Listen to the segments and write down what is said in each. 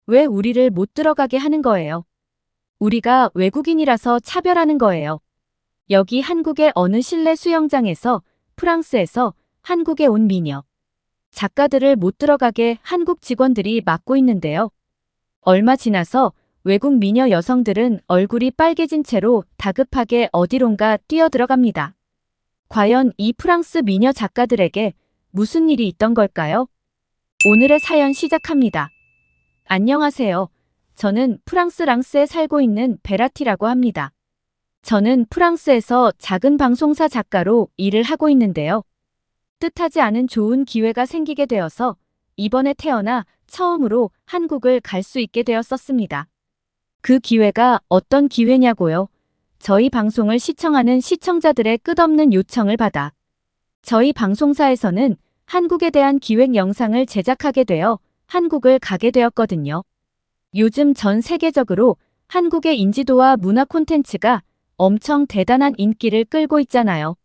왜 우리를 못 들어가게 하는 거예요? 우리가 외국인이라서 차별하는 거예요. 여기 한국의 어느 실내 수영장에서 프랑스에서 한국에 온 미녀 작가들을 못 들어가게 한국 직원들이 막고 있는데요. 얼마 지나서 외국 미녀 여성들은 얼굴이 빨개진 채로 다급하게 어디론가 뛰어들어갑니다. 과연 이 프랑스 미녀 작가들에게 무슨 일이 있던 걸까요? 오늘의 사연 시작합니다. 안녕하세요. 저는 프랑스 랑스에 살고 있는 베라티라고 합니다. 저는 프랑스에서 작은 방송사 작가로 일을 하고 있는데요. 뜻하지 않은 좋은 기회가 생기게 되어서 이번에 태어나 처음으로 한국을 갈 수 있게 되었었습니다. 그 기회가 어떤 기회냐고요? 저희 방송을 시청하는 시청자들의 끝없는 요청을 받아 저희 방송사에서는 한국에 대한 기획 영상을 제작하게 되어 한국을 가게 되었거든요. 요즘 전 세계적으로 한국의 인지도와 문화 콘텐츠가 엄청 대단한 인기를 끌고 있잖아요.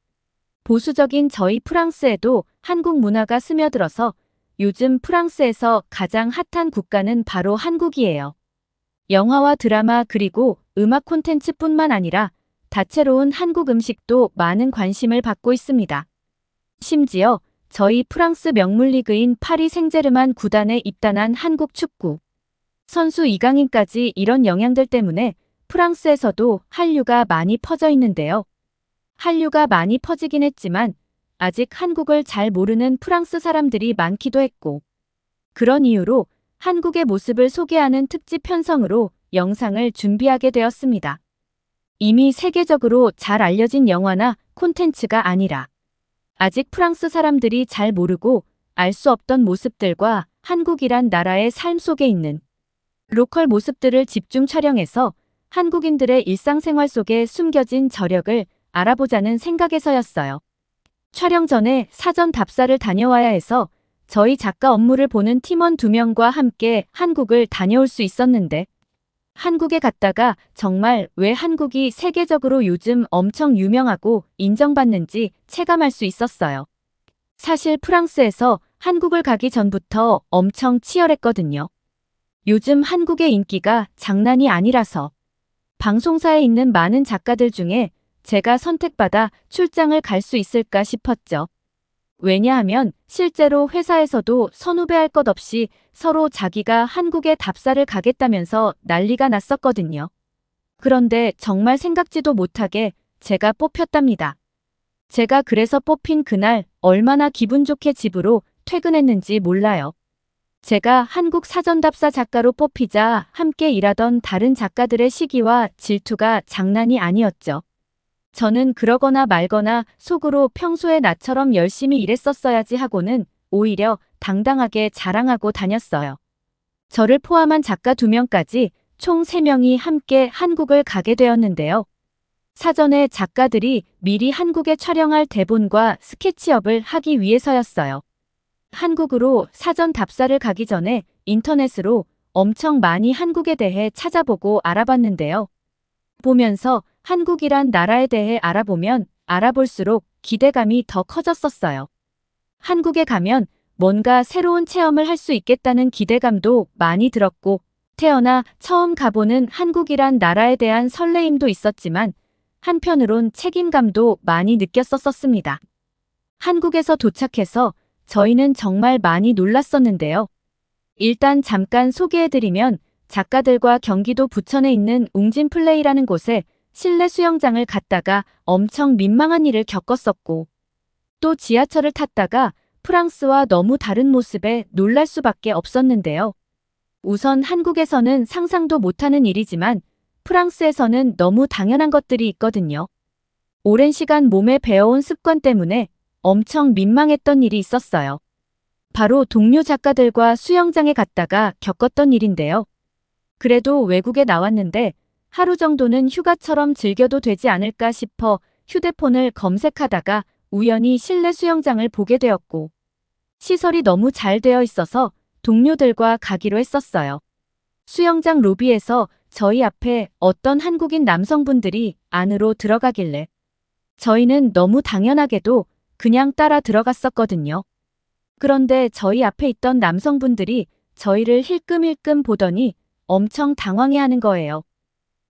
보수적인 저희 프랑스에도 한국 문화가 스며들어서 요즘 프랑스에서 가장 핫한 국가는 바로 한국이에요. 영화와 드라마 그리고 음악 콘텐츠뿐만 아니라 다채로운 한국 음식도 많은 관심을 받고 있습니다. 심지어 저희 프랑스 명문 리그인 파리 생제르맹 구단에 입단한 한국 축구 선수 이강인까지 이런 영향들 때문에 프랑스에서도 한류가 많이 퍼져 있는데요. 한류가 많이 퍼지긴 했지만 아직 한국을 잘 모르는 프랑스 사람들이 많기도 했고 그런 이유로 한국의 모습을 소개하는 특집 편성으로 영상을 준비하게 되었습니다. 이미 세계적으로 잘 알려진 영화나 콘텐츠가 아니라 아직 프랑스 사람들이 잘 모르고 알 수 없던 모습들과 한국이란 나라의 삶 속에 있는 로컬 모습들을 집중 촬영해서 한국인들의 일상생활 속에 숨겨진 저력을 알아보자는 생각에서였어요. 촬영 전에 사전 답사를 다녀와야 해서 저희 작가 업무를 보는 팀원 2명과 함께 한국을 다녀올 수 있었는데 한국에 갔다가 정말 왜 한국이 세계적으로 요즘 엄청 유명하고 인정받는지 체감할 수 있었어요. 사실 프랑스에서 한국을 가기 전부터 엄청 치열했거든요. 요즘 한국의 인기가 장난이 아니라서 방송사에 있는 많은 작가들 중에 제가 선택받아 출장을 갈 수 있을까 싶었죠. 왜냐하면 실제로 회사에서도 선후배할 것 없이 서로 자기가 한국에 답사를 가겠다면서 난리가 났었거든요. 그런데 정말 생각지도 못하게 제가 뽑혔답니다. 제가 그래서 뽑힌 그날 얼마나 기분 좋게 집으로 퇴근했는지 몰라요. 제가 한국 사전답사 작가로 뽑히자 함께 일하던 다른 작가들의 시기와 질투가 장난이 아니었죠. 저는 그러거나 말거나 속으로 평소에 나처럼 열심히 일했었어야지 하고는 오히려 당당하게 자랑하고 다녔어요. 저를 포함한 작가 2명까지 총 3명이 함께 한국을 가게 되었는데요. 사전에 작가들이 미리 한국에 촬영할 대본과 스케치업을 하기 위해서였어요. 한국으로 사전 답사를 가기 전에 인터넷으로 엄청 많이 한국에 대해 찾아보고 알아봤는데요. 보면서 한국이란 나라에 대해 알아보면 알아볼수록 기대감이 더 커졌었어요. 한국에 가면 뭔가 새로운 체험을 할 수 있겠다는 기대감도 많이 들었고 태어나 처음 가보는 한국이란 나라에 대한 설레임도 있었지만 한편으론 책임감도 많이 느꼈었습니다. 한국에서 도착해서 저희는 정말 많이 놀랐었는데요. 일단 잠깐 소개해드리면 작가들과 경기도 부천에 있는 웅진플레이라는 곳에 실내 수영장을 갔다가 엄청 민망한 일을 겪었었고 또 지하철을 탔다가 프랑스와 너무 다른 모습에 놀랄 수밖에 없었는데요. 우선 한국에서는 상상도 못하는 일이지만 프랑스에서는 너무 당연한 것들이 있거든요. 오랜 시간 몸에 배어온 습관 때문에 엄청 민망했던 일이 있었어요. 바로 동료 작가들과 수영장에 갔다가 겪었던 일인데요. 그래도 외국에 나왔는데 하루 정도는 휴가처럼 즐겨도 되지 않을까 싶어 휴대폰을 검색하다가 우연히 실내 수영장을 보게 되었고 시설이 너무 잘 되어 있어서 동료들과 가기로 했었어요. 수영장 로비에서 저희 앞에 어떤 한국인 남성분들이 안으로 들어가길래 저희는 너무 당연하게도 그냥 따라 들어갔었거든요. 그런데 저희 앞에 있던 남성분들이 저희를 힐끔힐끔 보더니 엄청 당황해하는 거예요.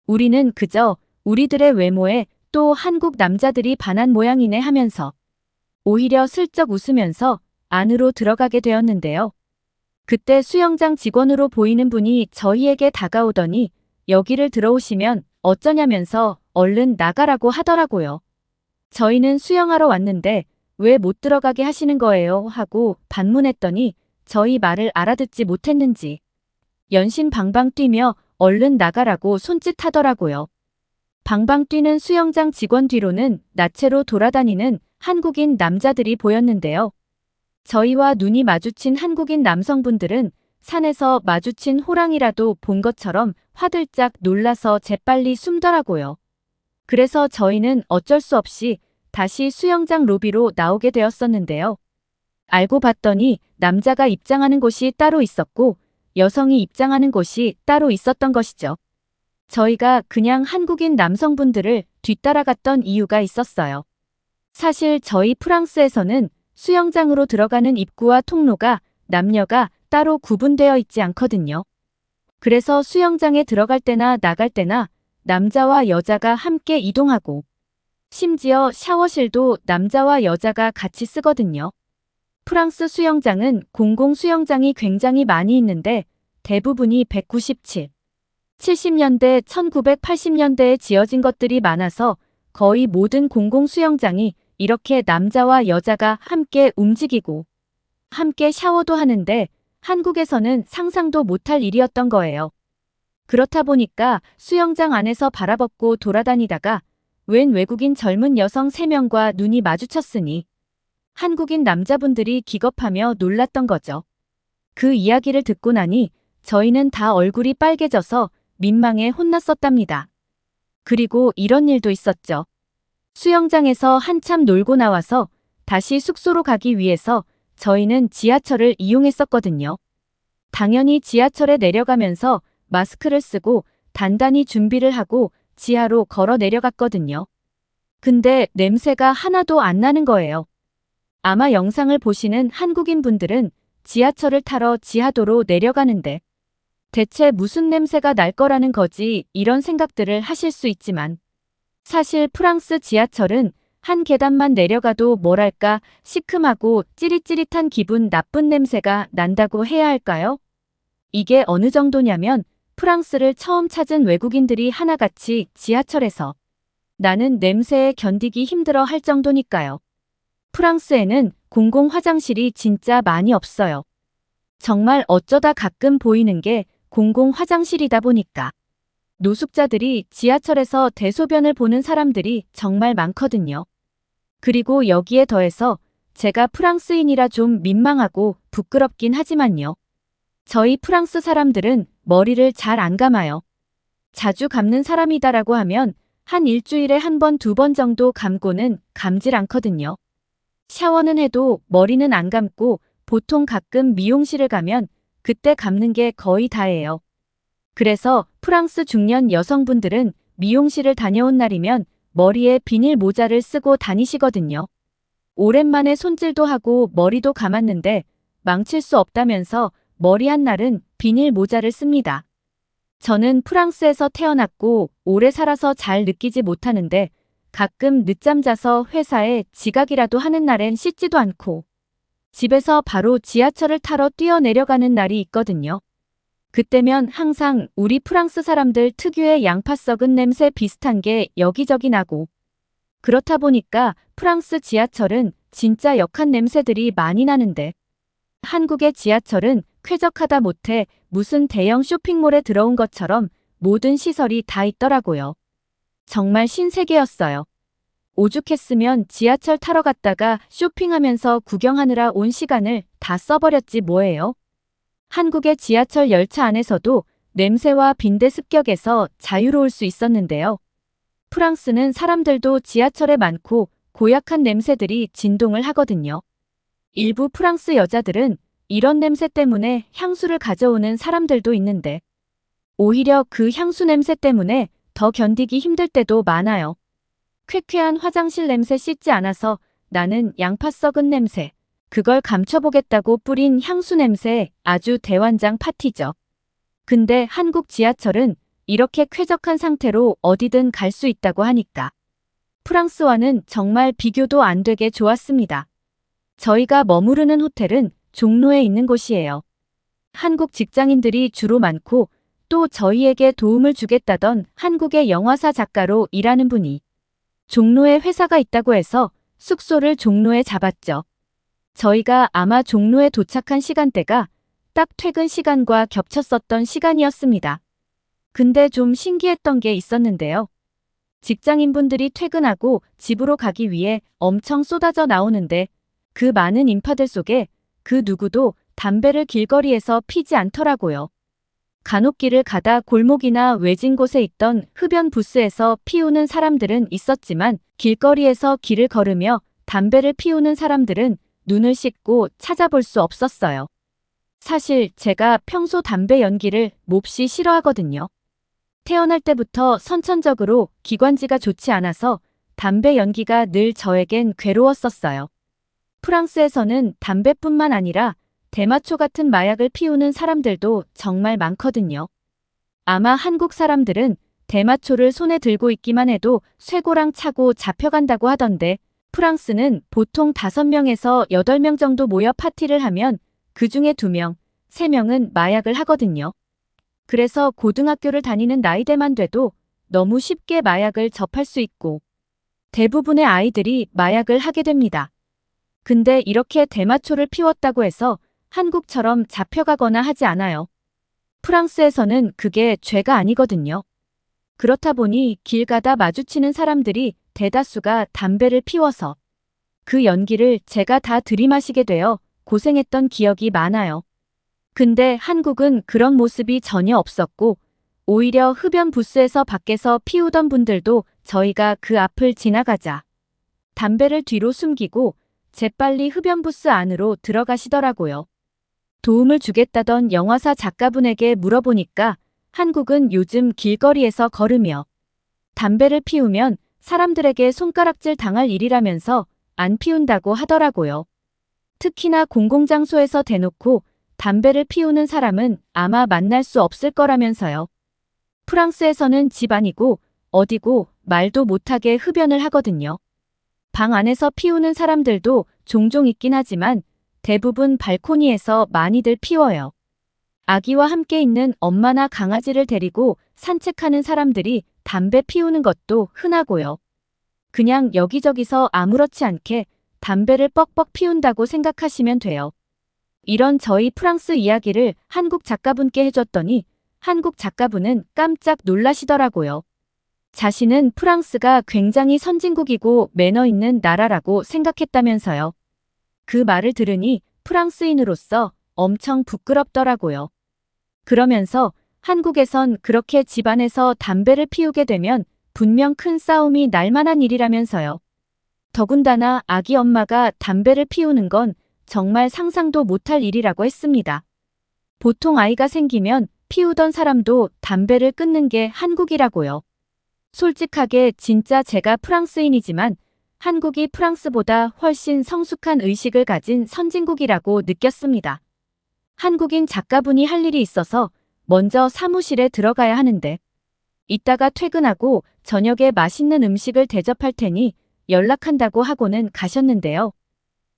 우리는 그저 우리들의 외모에 또 한국 남자들이 반한 모양이네 하면서 오히려 슬쩍 웃으면서 안으로 들어가게 되었는데요. 그때 수영장 직원으로 보이는 분이 저희에게 다가오더니 여기를 들어오시면 어쩌냐면서 얼른 나가라고 하더라고요. 저희는 수영하러 왔는데 왜 못 들어가게 하시는 거예요? 하고 반문했더니 저희 말을 알아듣지 못했는지 연신 방방 뛰며 얼른 나가라고 손짓하더라고요. 방방 뛰는 수영장 직원 뒤로는 나체로 돌아다니는 한국인 남자들이 보였는데요. 저희와 눈이 마주친 한국인 남성분들은 산에서 마주친 호랑이라도 본 것처럼 화들짝 놀라서 재빨리 숨더라고요. 그래서 저희는 어쩔 수 없이 다시 수영장 로비로 나오게 되었었는데요. 알고 봤더니 남자가 입장하는 곳이 따로 있었고 여성이 입장하는 곳이 따로 있었던 것이죠. 저희가 그냥 한국인 남성분들을 뒤따라갔던 이유가 있었어요. 사실 저희 프랑스에서는 수영장으로 들어가는 입구와 통로가 남녀가 따로 구분되어 있지 않거든요. 그래서 수영장에 들어갈 때나 나갈 때나 남자와 여자가 함께 이동하고 심지어 샤워실도 남자와 여자가 같이 쓰거든요. 프랑스 수영장은 공공 수영장이 굉장히 많이 있는데 대부분이 197, 70년대, 1980년대에 지어진 것들이 많아서 거의 모든 공공 수영장이 이렇게 남자와 여자가 함께 움직이고 함께 샤워도 하는데 한국에서는 상상도 못할 일이었던 거예요. 그렇다 보니까 수영장 안에서 발아벗고 돌아다니다가 웬 외국인 젊은 여성 3명과 눈이 마주쳤으니 한국인 남자분들이 기겁하며 놀랐던 거죠. 그 이야기를 듣고 나니 저희는 다 얼굴이 빨개져서 민망해 혼났었답니다. 그리고 이런 일도 있었죠. 수영장에서 한참 놀고 나와서 다시 숙소로 가기 위해서 저희는 지하철을 이용했었거든요. 당연히 지하철에 내려가면서 마스크를 쓰고 단단히 준비를 하고 지하로 걸어 내려갔거든요. 근데 냄새가 하나도 안 나는 거예요. 아마 영상을 보시는 한국인 분들은 지하철을 타러 지하도로 내려가는데 대체 무슨 냄새가 날 거라는 거지 이런 생각들을 하실 수 있지만 사실 프랑스 지하철은 한 계단만 내려가도 뭐랄까 시큼하고 찌릿찌릿한 기분 나쁜 냄새가 난다고 해야 할까요? 이게 어느 정도냐면 프랑스를 처음 찾은 외국인들이 하나같이 지하철에서 나는 냄새에 견디기 힘들어 할 정도니까요. 프랑스에는 공공 화장실이 진짜 많이 없어요. 정말 어쩌다 가끔 보이는 게 공공 화장실이다 보니까 노숙자들이 지하철에서 대소변을 보는 사람들이 정말 많거든요. 그리고 여기에 더해서 제가 프랑스인이라 좀 민망하고 부끄럽긴 하지만요. 저희 프랑스 사람들은 머리를 잘 안 감아요. 자주 감는 사람이다라고 하면 한 일주일에 1번, 2번 정도 감고는 감질 않거든요. 샤워는 해도 머리는 안 감고 보통 가끔 미용실을 가면 그때 감는 게 거의 다예요. 그래서 프랑스 중년 여성분들은 미용실을 다녀온 날이면 머리에 비닐 모자를 쓰고 다니시거든요. 오랜만에 손질도 하고 머리도 감았는데 망칠 수 없다면서 머리 한 날은 비닐 모자를 씁니다. 저는 프랑스에서 태어났고 오래 살아서 잘 느끼지 못하는데 가끔 늦잠 자서 회사에 지각이라도 하는 날엔 씻지도 않고 집에서 바로 지하철을 타러 뛰어내려가는 날이 있거든요. 그때면 항상 우리 프랑스 사람들 특유의 양파 썩은 냄새 비슷한 게 여기저기 나고 그렇다 보니까 프랑스 지하철은 진짜 역한 냄새들이 많이 나는데 한국의 지하철은 쾌적하다 못해 무슨 대형 쇼핑몰에 들어온 것처럼 모든 시설이 다 있더라고요. 정말 신세계였어요. 오죽했으면 지하철 타러 갔다가 쇼핑하면서 구경하느라 온 시간을 다 써버렸지 뭐예요. 한국의 지하철 열차 안에서도 냄새와 빈대 습격에서 자유로울 수 있었는데요. 프랑스는 사람들도 지하철에 많고 고약한 냄새들이 진동을 하거든요. 일부 프랑스 여자들은 이런 냄새 때문에 향수를 가져오는 사람들도 있는데 오히려 그 향수 냄새 때문에 더 견디기 힘들 때도 많아요. 쾌쾌한 화장실 냄새 씻지 않아서 나는 양파 썩은 냄새, 그걸 감춰보겠다고 뿌린 향수 냄새 아주 대환장 파티죠. 근데 한국 지하철은 이렇게 쾌적한 상태로 어디든 갈 수 있다고 하니까 프랑스와는 정말 비교도 안 되게 좋았습니다. 저희가 머무르는 호텔은 종로에 있는 곳이에요. 한국 직장인들이 주로 많고 또 저희에게 도움을 주겠다던 한국의 영화사 작가로 일하는 분이 종로에 회사가 있다고 해서 숙소를 종로에 잡았죠. 저희가 아마 종로에 도착한 시간대가 딱 퇴근 시간과 겹쳤었던 시간이었습니다. 근데 좀 신기했던 게 있었는데요. 직장인분들이 퇴근하고 집으로 가기 위해 엄청 쏟아져 나오는데 그 많은 인파들 속에 그 누구도 담배를 길거리에서 피지 않더라고요. 간혹 길을 가다 골목이나 외진 곳에 있던 흡연 부스에서 피우는 사람들은 있었지만 길거리에서 길을 걸으며 담배를 피우는 사람들은 눈을 씻고 찾아볼 수 없었어요. 사실 제가 평소 담배 연기를 몹시 싫어하거든요. 태어날 때부터 선천적으로 기관지가 좋지 않아서 담배 연기가 늘 저에겐 괴로웠었어요. 프랑스에서는 담배뿐만 아니라 대마초 같은 마약을 피우는 사람들도 정말 많거든요. 아마 한국 사람들은 대마초를 손에 들고 있기만 해도 쇠고랑 차고 잡혀간다고 하던데 프랑스는 보통 5명에서 8명 정도 모여 파티를 하면 그중에 2명, 3명은 마약을 하거든요. 그래서 고등학교를 다니는 나이대만 돼도 너무 쉽게 마약을 접할 수 있고 대부분의 아이들이 마약을 하게 됩니다. 근데 이렇게 대마초를 피웠다고 해서 한국처럼 잡혀가거나 하지 않아요. 프랑스에서는 그게 죄가 아니거든요. 그렇다 보니 길 가다 마주치는 사람들이 대다수가 담배를 피워서 그 연기를 제가 다 들이마시게 되어 고생했던 기억이 많아요. 근데 한국은 그런 모습이 전혀 없었고 오히려 흡연 부스에서 밖에서 피우던 분들도 저희가 그 앞을 지나가자 담배를 뒤로 숨기고 재빨리 흡연 부스 안으로 들어가시더라고요. 도움을 주겠다던 영화사 작가분에게 물어보니까 한국은 요즘 길거리에서 걸으며 담배를 피우면 사람들에게 손가락질 당할 일이라면서 안 피운다고 하더라고요. 특히나 공공장소에서 대놓고 담배를 피우는 사람은 아마 만날 수 없을 거라면서요. 프랑스에서는 집 아니고 어디고 말도 못하게 흡연을 하거든요. 방 안에서 피우는 사람들도 종종 있긴 하지만 대부분 발코니에서 많이들 피워요. 아기와 함께 있는 엄마나 강아지를 데리고 산책하는 사람들이 담배 피우는 것도 흔하고요. 그냥 여기저기서 아무렇지 않게 담배를 뻑뻑 피운다고 생각하시면 돼요. 이런 저희 프랑스 이야기를 한국 작가분께 해줬더니 한국 작가분은 깜짝 놀라시더라고요. 자신은 프랑스가 굉장히 선진국이고 매너 있는 나라라고 생각했다면서요. 그 말을 들으니 프랑스인으로서 엄청 부끄럽더라고요. 그러면서 한국에선 그렇게 집안에서 담배를 피우게 되면 분명 큰 싸움이 날 만한 일이라면서요. 더군다나 아기 엄마가 담배를 피우는 건 정말 상상도 못할 일이라고 했습니다. 보통 아이가 생기면 피우던 사람도 담배를 끊는 게 한국이라고요. 솔직하게 진짜 제가 프랑스인이지만 한국이 프랑스보다 훨씬 성숙한 의식을 가진 선진국이라고 느꼈습니다. 한국인 작가분이 할 일이 있어서 먼저 사무실에 들어가야 하는데 이따가 퇴근하고 저녁에 맛있는 음식을 대접할 테니 연락한다고 하고는 가셨는데요.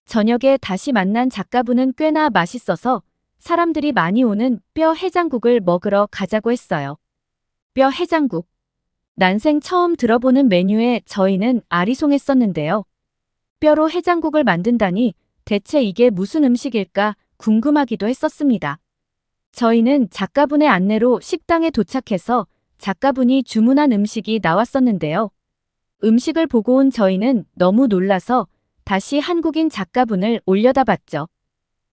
저녁에 다시 만난 작가분은 꽤나 맛있어서 사람들이 많이 오는 뼈 해장국을 먹으러 가자고 했어요. 뼈 해장국. 난생 처음 들어보는 메뉴에 저희는 아리송했었는데요. 뼈로 해장국을 만든다니 대체 이게 무슨 음식일까 궁금하기도 했었습니다. 저희는 작가분의 안내로 식당에 도착해서 작가분이 주문한 음식이 나왔었는데요. 음식을 보고 온 저희는 너무 놀라서 다시 한국인 작가분을 올려다봤죠.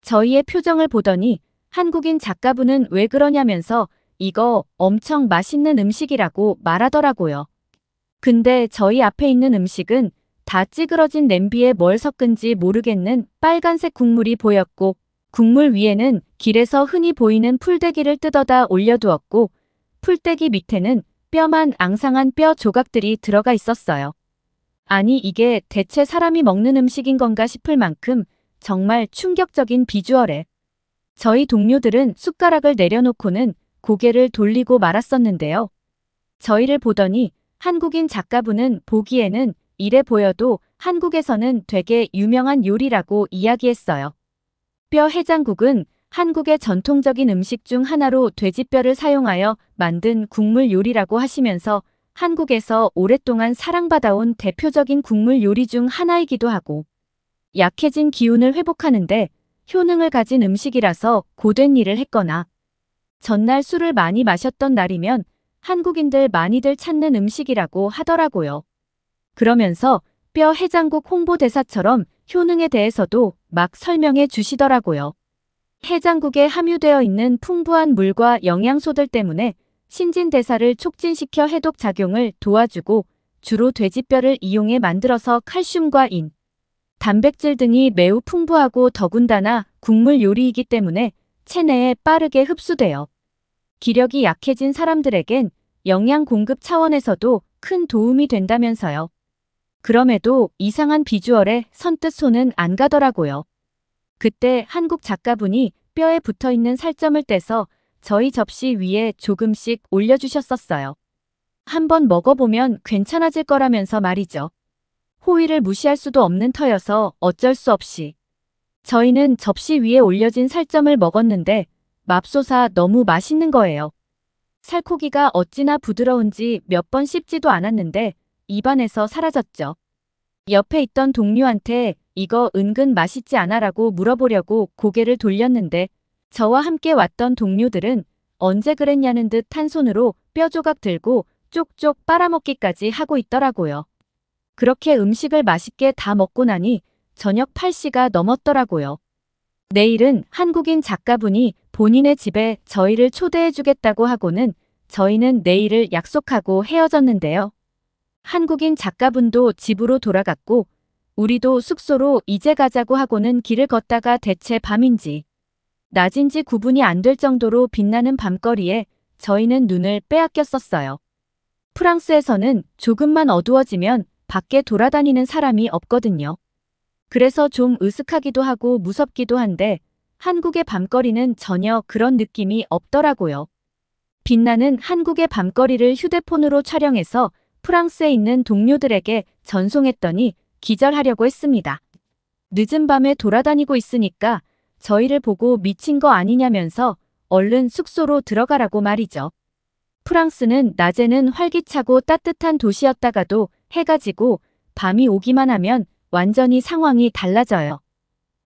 저희의 표정을 보더니 한국인 작가분은 왜 그러냐면서 이거 엄청 맛있는 음식이라고 말하더라고요. 근데 저희 앞에 있는 음식은 다 찌그러진 냄비에 뭘 섞은지 모르겠는 빨간색 국물이 보였고 국물 위에는 길에서 흔히 보이는 풀떼기를 뜯어다 올려두었고 풀떼기 밑에는 뼈만 앙상한 뼈 조각들이 들어가 있었어요. 아니 이게 대체 사람이 먹는 음식인 건가 싶을 만큼 정말 충격적인 비주얼에 저희 동료들은 숟가락을 내려놓고는 고개를 돌리고 말았었는데요. 저희를 보더니 한국인 작가분은 보기에는 이래 보여도 한국에서는 되게 유명한 요리라고 이야기했어요. 뼈 해장국은 한국의 전통적인 음식 중 하나로 돼지뼈를 사용하여 만든 국물 요리라고 하시면서 한국에서 오랫동안 사랑받아온 대표적인 국물 요리 중 하나이기도 하고 약해진 기운을 회복하는데 효능을 가진 음식이라서 고된 일을 했거나 전날 술을 많이 마셨던 날이면 한국인들 많이들 찾는 음식이라고 하더라고요. 그러면서 뼈 해장국 홍보대사처럼 효능에 대해서도 막 설명해 주시더라고요. 해장국에 함유되어 있는 풍부한 물과 영양소들 때문에 신진대사를 촉진시켜 해독 작용을 도와주고 주로 돼지뼈를 이용해 만들어서 칼슘과 인, 단백질 등이 매우 풍부하고 더군다나 국물 요리이기 때문에 체내에 빠르게 흡수되어 기력이 약해진 사람들에겐 영양 공급 차원에서도 큰 도움이 된다면서요. 그럼에도 이상한 비주얼에 선뜻 손은 안 가더라고요. 그때 한국 작가분이 뼈에 붙어있는 살점을 떼서 저희 접시 위에 조금씩 올려주셨었어요. 한번 먹어보면 괜찮아질 거라면서 말이죠. 호의를 무시할 수도 없는 터여서 어쩔 수 없이 저희는 접시 위에 올려진 살점을 먹었는데 맙소사 너무 맛있는 거예요. 살코기가 어찌나 부드러운지 몇 번 씹지도 않았는데 입안에서 사라졌죠. 옆에 있던 동료한테 이거 은근 맛있지 않아라고 물어보려고 고개를 돌렸는데 저와 함께 왔던 동료들은 언제 그랬냐는 듯 한 손으로 뼈 조각 들고 쪽쪽 빨아먹기까지 하고 있더라고요. 그렇게 음식을 맛있게 다 먹고 나니 저녁 8시가 넘었더라고요. 내일은 한국인 작가분이 본인의 집에 저희를 초대해주겠다고 하고는 저희는 내일을 약속하고 헤어졌는데요. 한국인 작가분도 집으로 돌아갔고 우리도 숙소로 이제 가자고 하고는 길을 걷다가 대체 밤인지 낮인지 구분이 안 될 정도로 빛나는 밤거리에 저희는 눈을 빼앗겼었어요. 프랑스에서는 조금만 어두워지면 밖에 돌아다니는 사람이 없거든요. 그래서 좀 으슥하기도 하고 무섭기도 한데 한국의 밤거리는 전혀 그런 느낌이 없더라고요. 빛나는 한국의 밤거리를 휴대폰으로 촬영해서 프랑스에 있는 동료들에게 전송했더니 기절하려고 했습니다. 늦은 밤에 돌아다니고 있으니까 저희를 보고 미친 거 아니냐면서 얼른 숙소로 들어가라고 말이죠. 프랑스는 낮에는 활기차고 따뜻한 도시였다가도 해가 지고 밤이 오기만 하면 완전히 상황이 달라져요.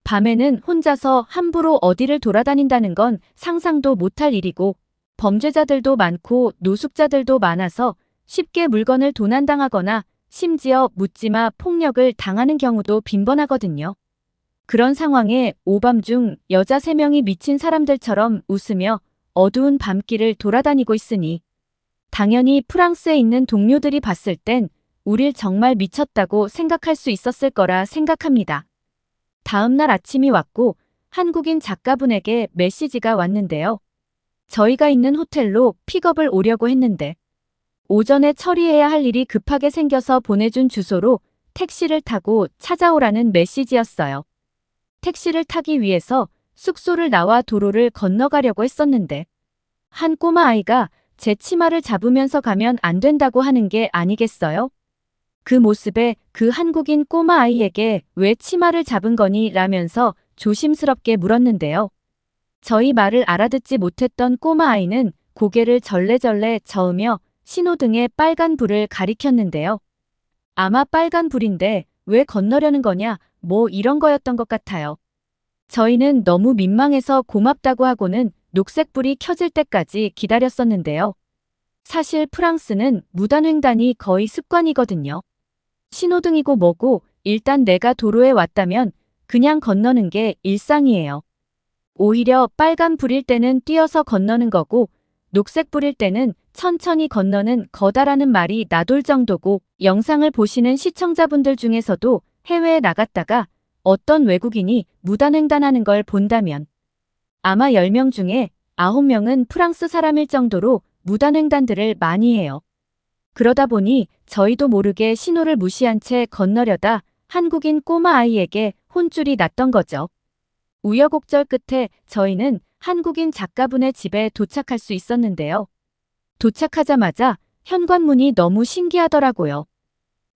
밤에는 혼자서 함부로 어디를 돌아다닌다는 건 상상도 못할 일이고 범죄자들도 많고 노숙자들도 많아서 쉽게 물건을 도난당하거나 심지어 묻지마 폭력을 당하는 경우도 빈번하거든요. 그런 상황에 오밤중 여자 3명이 미친 사람들처럼 웃으며 어두운 밤길을 돌아다니고 있으니 당연히 프랑스에 있는 동료들이 봤을 땐 우릴 정말 미쳤다고 생각할 수 있었을 거라 생각합니다. 다음 날 아침이 왔고 한국인 작가분에게 메시지가 왔는데요. 저희가 있는 호텔로 픽업을 오려고 했는데 오전에 처리해야 할 일이 급하게 생겨서 보내준 주소로 택시를 타고 찾아오라는 메시지였어요. 택시를 타기 위해서 숙소를 나와 도로를 건너가려고 했었는데 한 꼬마 아이가 제 치마를 잡으면서 가면 안 된다고 하는 게 아니겠어요? 그 모습에 그 한국인 꼬마 아이에게 왜 치마를 잡은 거니? 라면서 조심스럽게 물었는데요. 저희 말을 알아듣지 못했던 꼬마 아이는 고개를 절레절레 저으며 신호등에 빨간 불을 가리켰는데요. 아마 빨간 불인데 왜 건너려는 거냐 뭐 이런 거였던 것 같아요. 저희는 너무 민망해서 고맙다고 하고는 녹색불이 켜질 때까지 기다렸었는데요. 사실 프랑스는 무단횡단이 거의 습관이거든요. 신호등이고 뭐고 일단 내가 도로에 왔다면 그냥 건너는 게 일상이에요. 오히려 빨간 불일 때는 뛰어서 건너는 거고 녹색불일 때는 천천히 건너는 거다라는 말이 나돌 정도고 영상을 보시는 시청자분들 중에서도 해외에 나갔다가 어떤 외국인이 무단횡단하는 걸 본다면 아마 10명 중에 9명은 프랑스 사람일 정도로 무단횡단들을 많이 해요. 그러다 보니 저희도 모르게 신호를 무시한 채 건너려다 한국인 꼬마 아이에게 혼쭐이 났던 거죠. 우여곡절 끝에 저희는 한국인 작가분의 집에 도착할 수 있었는데요. 도착하자마자 현관문이 너무 신기하더라고요.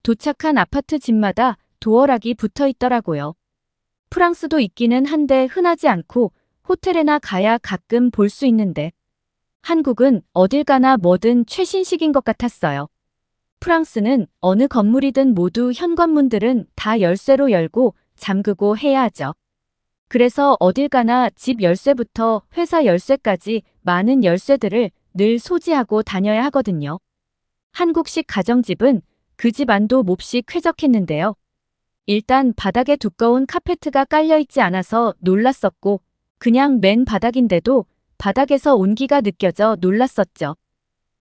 도착한 아파트 집마다 도어락이 붙어 있더라고요. 프랑스도 있기는 한데 흔하지 않고 호텔에나 가야 가끔 볼 수 있는데 한국은 어딜 가나 뭐든 최신식인 것 같았어요. 프랑스는 어느 건물이든 모두 현관문들은 다 열쇠로 열고 잠그고 해야 하죠. 그래서 어딜 가나 집 열쇠부터 회사 열쇠까지 많은 열쇠들을 늘 소지하고 다녀야 하거든요. 한국식 가정집은 그 집 안도 몹시 쾌적했는데요. 일단 바닥에 두꺼운 카페트가 깔려 있지 않아서 놀랐었고 그냥 맨 바닥인데도 바닥에서 온기가 느껴져 놀랐었죠.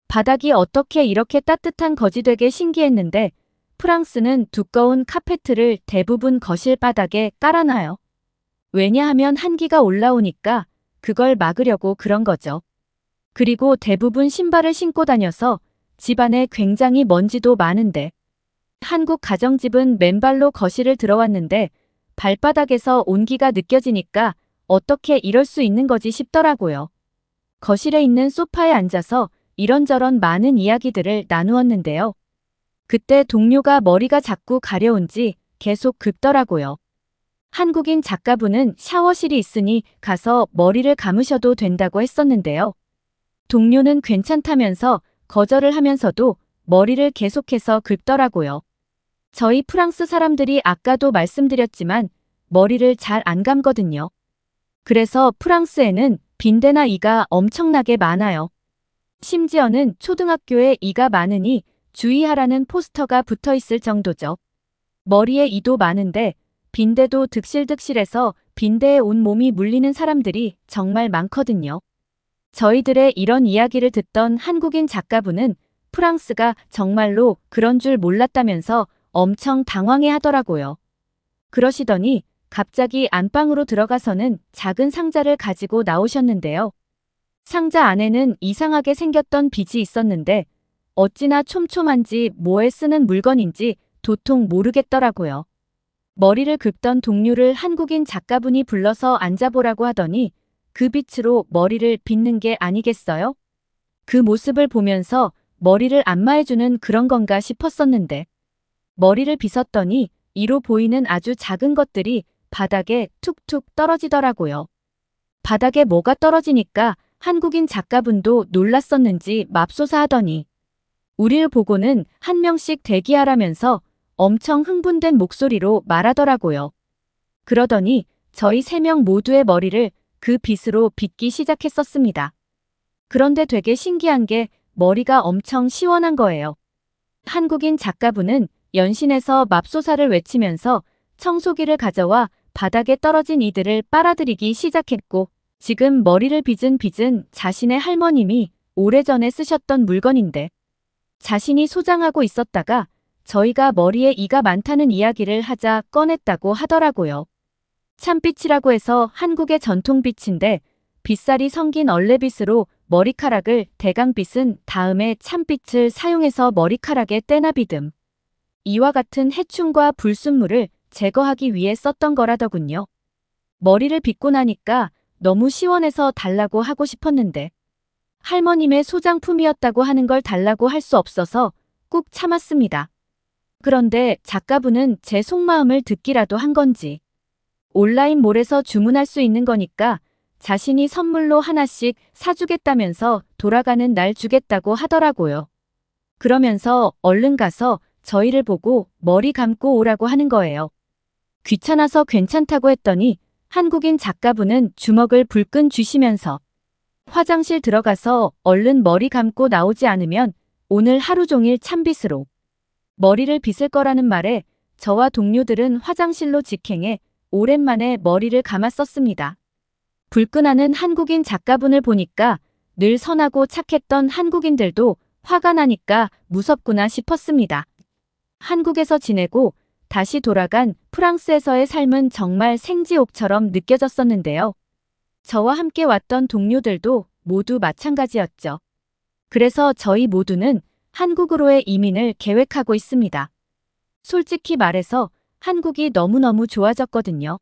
바닥이 어떻게 이렇게 따뜻한 거지 되게 신기했는데 프랑스는 두꺼운 카페트를 대부분 거실 바닥에 깔아놔요. 왜냐하면 한기가 올라오니까 그걸 막으려고 그런 거죠. 그리고 대부분 신발을 신고 다녀서 집안에 굉장히 먼지도 많은데 한국 가정집은 맨발로 거실을 들어왔는데 발바닥에서 온기가 느껴지니까 어떻게 이럴 수 있는 거지 싶더라고요. 거실에 있는 소파에 앉아서 이런저런 많은 이야기들을 나누었는데요. 그때 동료가 머리가 자꾸 가려운지 계속 긁더라고요. 한국인 작가분은 샤워실이 있으니 가서 머리를 감으셔도 된다고 했었는데요. 동료는 괜찮다면서 거절을 하면서도 머리를 계속해서 긁더라고요. 저희 프랑스 사람들이 아까도 말씀드렸지만 머리를 잘 안 감거든요. 그래서 프랑스에는 빈대나 이가 엄청나게 많아요. 심지어는 초등학교에 이가 많으니 주의하라는 포스터가 붙어 있을 정도죠. 머리에 이도 많은데 빈대도 득실득실해서 빈대에 온몸이 물리는 사람들이 정말 많거든요. 저희들의 이런 이야기를 듣던 한국인 작가분은 프랑스가 정말로 그런 줄 몰랐다면서 엄청 당황해 하더라고요. 그러시더니 갑자기 안방으로 들어가서는 작은 상자를 가지고 나오셨는데요. 상자 안에는 이상하게 생겼던 빗이 있었는데 어찌나 촘촘한지 뭐에 쓰는 물건인지 도통 모르겠더라고요. 머리를 긁던 동료를 한국인 작가분이 불러서 앉아보라고 하더니 그 빛으로 머리를 빗는 게 아니겠어요? 그 모습을 보면서 머리를 안마해주는 그런 건가 싶었었는데 머리를 빗었더니 이로 보이는 아주 작은 것들이 바닥에 툭툭 떨어지더라고요. 바닥에 뭐가 떨어지니까 한국인 작가분도 놀랐었는지 맙소사 하더니 우릴 보고는 한 명씩 대기하라면서 엄청 흥분된 목소리로 말하더라고요. 그러더니 저희 3명 모두의 머리를 그 빗으로 빗기 시작했었습니다. 그런데 되게 신기한 게 머리가 엄청 시원한 거예요. 한국인 작가분은 연신해서 맙소사를 외치면서 청소기를 가져와 바닥에 떨어진 이들을 빨아들이기 시작했고 지금 머리를 빗은 빗은 자신의 할머님이 오래전에 쓰셨던 물건인데 자신이 소장하고 있었다가 저희가 머리에 이가 많다는 이야기를 하자 꺼냈다고 하더라고요. 참빗이라고 해서 한국의 전통빗인데 빗살이 성긴 얼레빗으로 머리카락을 대강 빗은 다음에 참빗을 사용해서 머리카락에 떼나 빗음. 이와 같은 해충과 불순물을 제거하기 위해 썼던 거라더군요. 머리를 빗고 나니까 너무 시원해서 달라고 하고 싶었는데 할머님의 소장품이었다고 하는 걸 달라고 할 수 없어서 꾹 참았습니다. 그런데 작가분은 제 속마음을 듣기라도 한 건지 온라인몰에서 주문할 수 있는 거니까 자신이 선물로 하나씩 사주겠다면서 돌아가는 날 주겠다고 하더라고요. 그러면서 얼른 가서 저희를 보고 머리 감고 오라고 하는 거예요. 귀찮아서 괜찮다고 했더니 한국인 작가분은 주먹을 불끈 쥐시면서 화장실 들어가서 얼른 머리 감고 나오지 않으면 오늘 하루 종일 참빗으로 머리를 빗을 거라는 말에 저와 동료들은 화장실로 직행해 오랜만에 머리를 감았었습니다. 불끈하는 한국인 작가분을 보니까 늘 선하고 착했던 한국인들도 화가 나니까 무섭구나 싶었습니다. 한국에서 지내고 다시 돌아간 프랑스에서의 삶은 정말 생지옥처럼 느껴졌었는데요. 저와 함께 왔던 동료들도 모두 마찬가지였죠. 그래서 저희 모두는 한국으로의 이민을 계획하고 있습니다. 솔직히 말해서 한국이 너무너무 좋아졌거든요.